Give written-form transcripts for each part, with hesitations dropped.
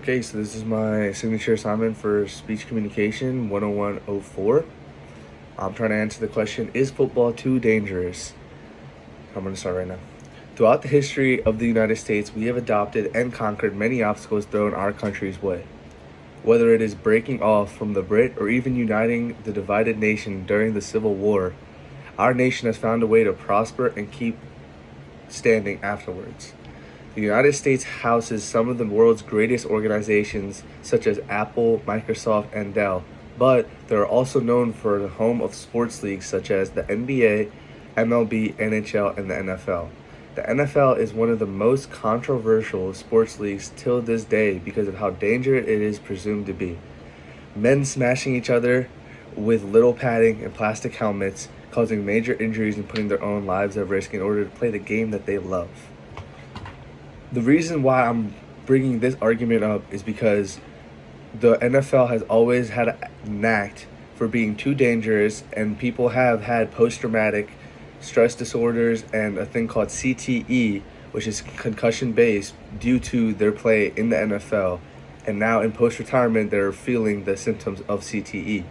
Okay, so this is my signature assignment for Speech Communication 10104. I'm trying to answer the question, is football too dangerous? I'm going to start right now. Throughout the history of the United States, we have adopted and conquered many obstacles thrown our country's way. Whether it is breaking off from the Brit or even uniting the divided nation during the Civil War, our nation has found a way to prosper and keep standing afterwards. The United States houses some of the world's greatest organizations, such as Apple, Microsoft, and Dell, but they are also known for the home of sports leagues such as the NBA, MLB, NHL, and the NFL. The NFL is one of the most controversial sports leagues till this day because of how dangerous it is presumed to be. Men smashing each other with little padding and plastic helmets, causing major injuries and putting their own lives at risk in order to play the game that they love. The reason why I'm bringing this argument up is because the NFL has always had a knack for being too dangerous, and people have had post-traumatic stress disorders and a thing called CTE, which is concussion-based, due to their play in the NFL. And now in post-retirement, they're feeling the symptoms of CTE.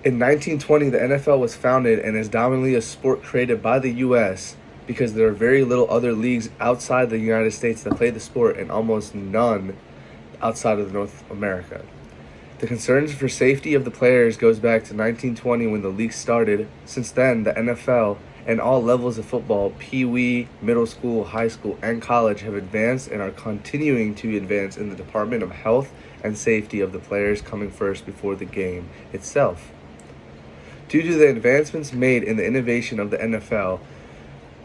In 1920, the NFL was founded and is dominantly a sport created by the U.S., because there are very little other leagues outside the United States that play the sport, and almost none outside of North America. The concerns for safety of the players goes back to 1920 when the league started. Since then, the NFL and all levels of football, pee-wee, middle school, high school, and college have advanced and are continuing to advance in the Department of Health and Safety of the players coming first before the game itself. Due to the advancements made in the innovation of the NFL,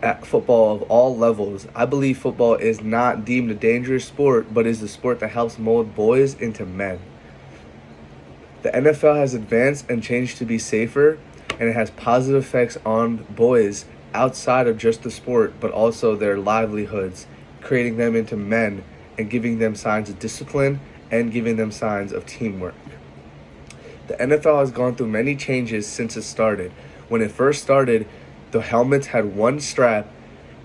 at football of all levels, I believe football is not deemed a dangerous sport, but is the sport that helps mold boys into men. The NFL has advanced and changed to be safer, and it has positive effects on boys outside of just the sport, but also their livelihoods, creating them into men and giving them signs of discipline and giving them signs of teamwork. The NFL has gone through many changes since it started. When it first started, the helmets had one strap,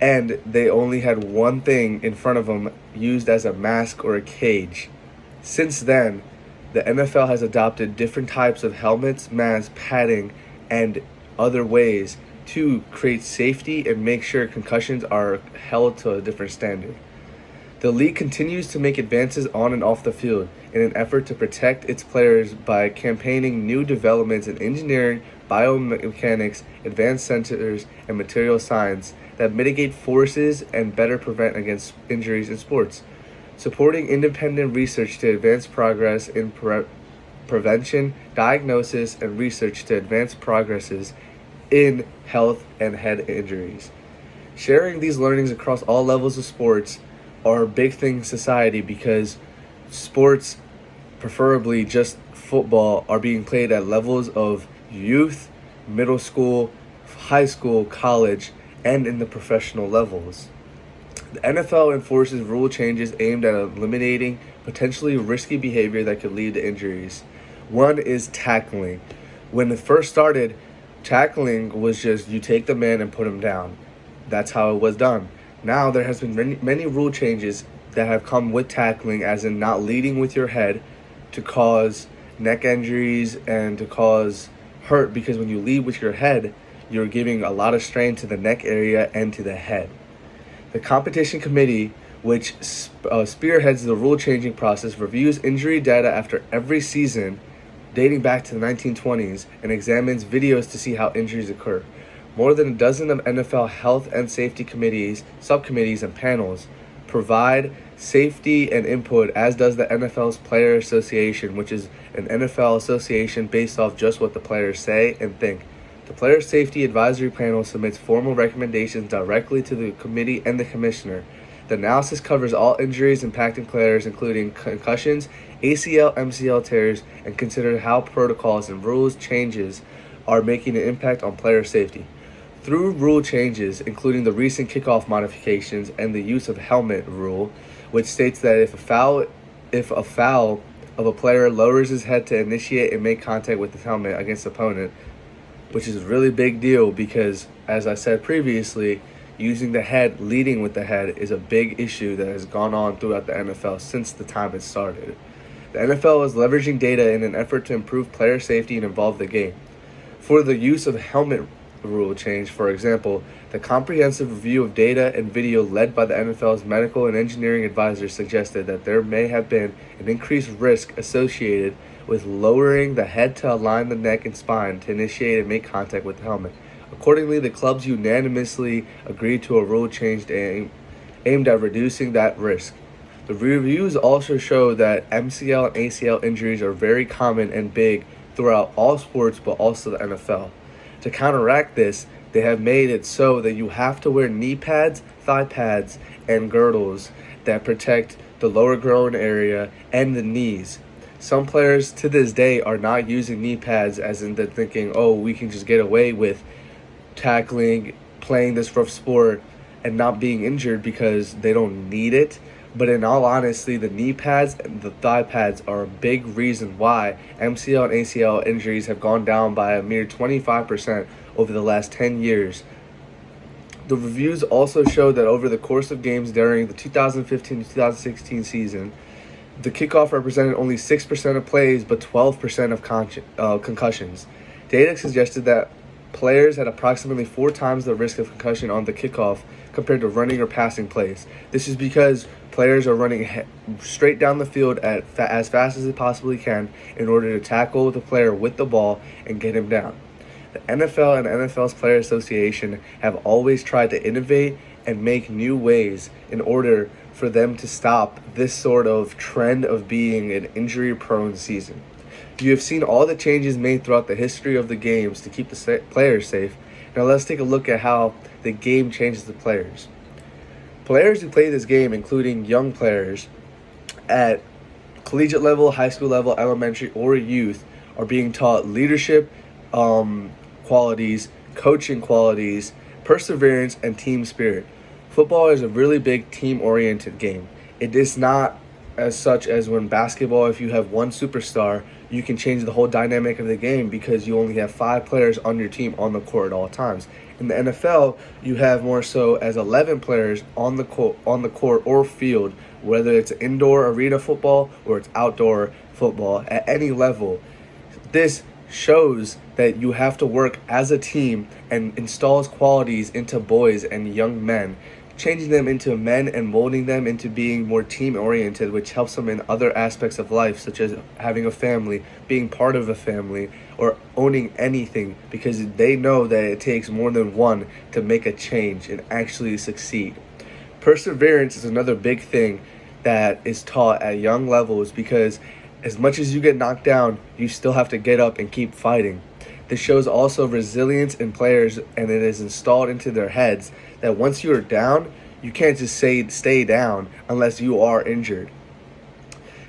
and they only had one thing in front of them used as a mask or a cage. Since then, the NFL has adopted different types of helmets, masks, padding, and other ways to create safety and make sure concussions are held to a different standard. The league continues to make advances on and off the field in an effort to protect its players by campaigning new developments in engineering, biomechanics, advanced sensors, and material science that mitigate forces and better prevent against injuries in sports. Supporting independent research to advance progress in prevention, diagnosis, and research to advance progresses in health and head injuries. Sharing these learnings across all levels of sports are a big thing in society, because sports, preferably just football, are being played at levels of youth, middle school, high school, college, and in the professional levels. The NFL enforces rule changes aimed at eliminating potentially risky behavior that could lead to injuries. One is tackling. When it first started, tackling was just you take the man and put him down. That's how it was done. Now there has been many rule changes that have come with tackling, as in not leading with your head to cause neck injuries and to cause hurt, because when you lead with your head, you're giving a lot of strain to the neck area and to the head. The competition committee, which spearheads the rule-changing process, reviews injury data after every season dating back to the 1920s and examines videos to see how injuries occur. More than a dozen of NFL health and safety committees, subcommittees, and panels provide safety and input, as does the NFL's Player Association, which is an NFL association based off just what the players say and think. The Player Safety Advisory Panel submits formal recommendations directly to the committee and the commissioner. The analysis covers all injuries impacting players, including concussions, ACL, MCL tears, and considers how protocols and rules changes are making an impact on player safety. Through rule changes, including the recent kickoff modifications and the use of helmet rule, which states that if a foul of a player lowers his head to initiate and make contact with the helmet against the opponent, which is a really big deal because, as I said previously, using the head, leading with the head, is a big issue that has gone on throughout the NFL since the time it started. The NFL is leveraging data in an effort to improve player safety and evolve the game. For the use of helmet rule change, for example, the comprehensive review of data and video led by the NFL's medical and engineering advisors suggested that there may have been an increased risk associated with lowering the head to align the neck and spine to initiate and make contact with the helmet. Accordingly, the clubs unanimously agreed to a rule change aimed at reducing that risk. The reviews also show that MCL and ACL injuries are very common and big throughout all sports, but also the NFL. To counteract this, they have made it so that you have to wear knee pads, thigh pads, and girdles that protect the lower groin area and the knees. Some players to this day are not using knee pads, as in they're thinking, oh, we can just get away with tackling, playing this rough sport, and not being injured because they don't need it. But in all honesty, the knee pads and the thigh pads are a big reason why MCL and ACL injuries have gone down by a mere 25% over the last 10 years. The reviews also show that over the course of games during the 2015-2016 season, the kickoff represented only 6% of plays but 12% of concussions. Data suggested that players had approximately 4 times the risk of concussion on the kickoff compared to running or passing plays. This is because players are running straight down the field as fast as they possibly can in order to tackle the player with the ball and get him down. The NFL and NFL's Player Association have always tried to innovate and make new ways in order for them to stop this sort of trend of being an injury-prone season. You have seen all the changes made throughout the history of the games to keep the players safe. Now let's take a look at how the game changes the players. Players who play this game, including young players at collegiate level, high school level, elementary, or youth, are being taught leadership qualities, coaching qualities, perseverance, and team spirit. Football is a really big team-oriented game. It is not as such as when basketball, if you have one superstar, you can change the whole dynamic of the game because you only have 5 players on your team on the court at all times. In the NFL, you have more so as 11 players on the court or field, whether it's indoor arena football or it's outdoor football at any level. This shows that you have to work as a team and installs qualities into boys and young men, changing them into men and molding them into being more team-oriented, which helps them in other aspects of life, such as having a family, being part of a family, or owning anything, because they know that it takes more than one to make a change and actually succeed. Perseverance is another big thing that is taught at young levels, because as much as you get knocked down, you still have to get up and keep fighting. This shows also resilience in players, and it is installed into their heads that once you are down, you can't just stay down unless you are injured.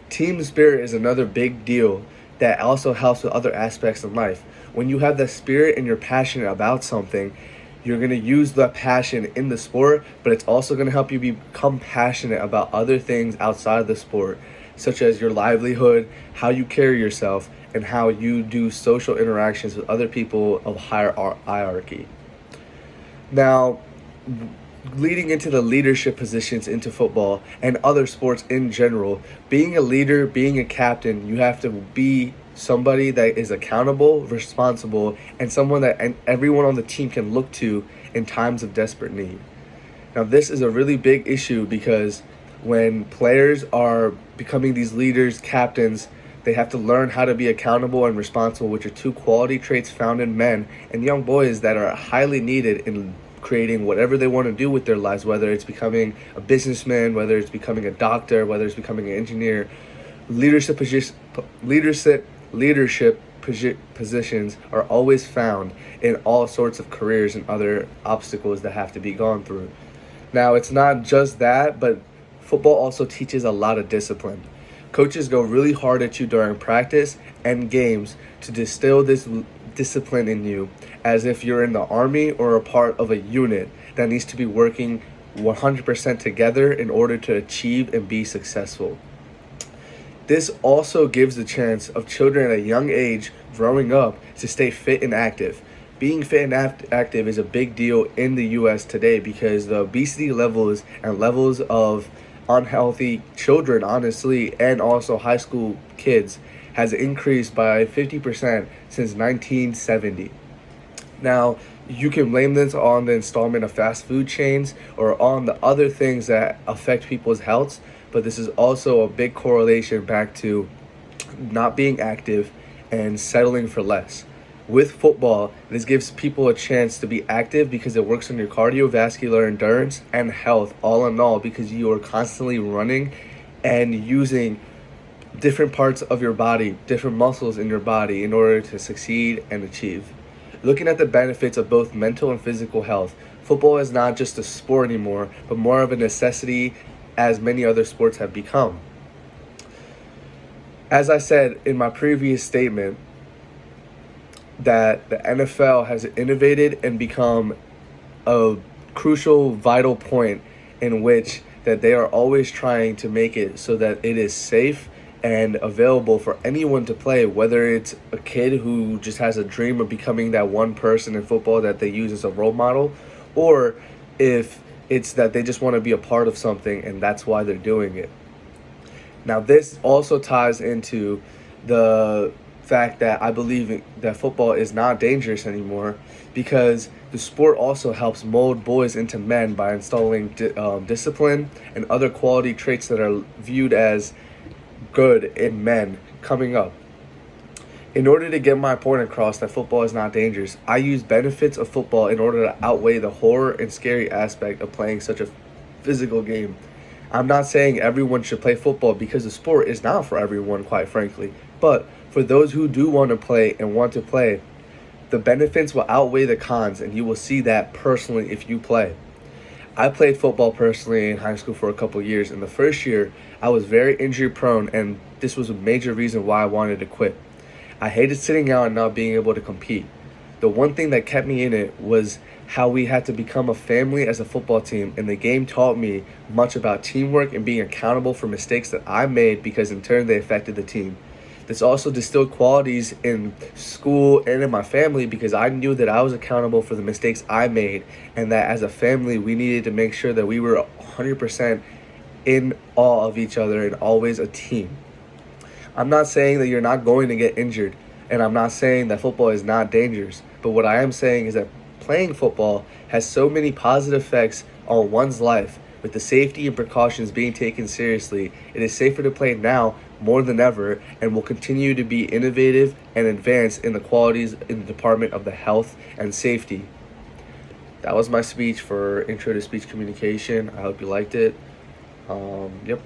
Team spirit is another big deal that also helps with other aspects in life. When you have that spirit and you're passionate about something, you're going to use that passion in the sport, but it's also going to help you become passionate about other things outside of the sport, such as your livelihood, how you carry yourself, and how you do social interactions with other people of higher hierarchy. Now, leading into the leadership positions into football and other sports in general, being a leader, being a captain, you have to be somebody that is accountable, responsible, and someone that everyone on the team can look to in times of desperate need. Now, this is a really big issue because when players are becoming these leaders, captains, they have to learn how to be accountable and responsible, which are 2 quality traits found in men and young boys that are highly needed in creating whatever they want to do with their lives, whether it's becoming a businessman, whether it's becoming a doctor, whether it's becoming an engineer. Leadership positions are always found in all sorts of careers and other obstacles that have to be gone through. Now, it's not just that, but football also teaches a lot of discipline. Coaches go really hard at you during practice and games to distill this discipline in you as if you're in the army or a part of a unit that needs to be working 100% together in order to achieve and be successful. This also gives the chance of children at a young age growing up to stay fit and active. being fit and active is a big deal in the US today because the obesity levels and levels of unhealthy children, honestly, and also high school kids has increased by 50% since 1970. Now, you can blame this on the installment of fast food chains or on the other things that affect people's health, but this is also a big correlation back to not being active and settling for less. With football, this gives people a chance to be active because it works on your cardiovascular endurance and health, all in all, because you are constantly running and using different parts of your body, different muscles in your body in order to succeed and achieve. Looking at the benefits of both mental and physical health, football is not just a sport anymore, but more of a necessity as many other sports have become. As I said in my previous statement, that the NFL has innovated and become a crucial, vital point in which that they are always trying to make it so that it is safe and available for anyone to play, whether it's a kid who just has a dream of becoming that one person in football that they use as a role model, or if it's that they just want to be a part of something and that's why they're doing it. Now, this also ties into the fact that I believe that football is not dangerous anymore because the sport also helps mold boys into men by installing discipline and other quality traits that are viewed as good in men coming up. In order to get my point across that football is not dangerous, I use benefits of football in order to outweigh the horror and scary aspect of playing such a physical game. I'm not saying everyone should play football because the sport is not for everyone, quite frankly. But for those who do want to play and want to play, the benefits will outweigh the cons, and you will see that personally if you play. I played football personally in high school for a couple years. In the first year, I was very injury prone, and this was a major reason why I wanted to quit. I hated sitting out and not being able to compete. The one thing that kept me in it was how we had to become a family as a football team, and the game taught me much about teamwork and being accountable for mistakes that I made because in turn they affected the team. This also distilled qualities in school and in my family because I knew that I was accountable for the mistakes I made and that as a family we needed to make sure that we were 100% in awe of each other and always a team. I'm not saying that you're not going to get injured, and I'm not saying that football is not dangerous, but what I am saying is that playing football has so many positive effects on one's life. With the safety and precautions being taken seriously, it is safer to play now more than ever and will continue to be innovative and advance in the qualities in the department of the health and safety. That was my speech for Intro to Speech Communication. I hope you liked it. Yep.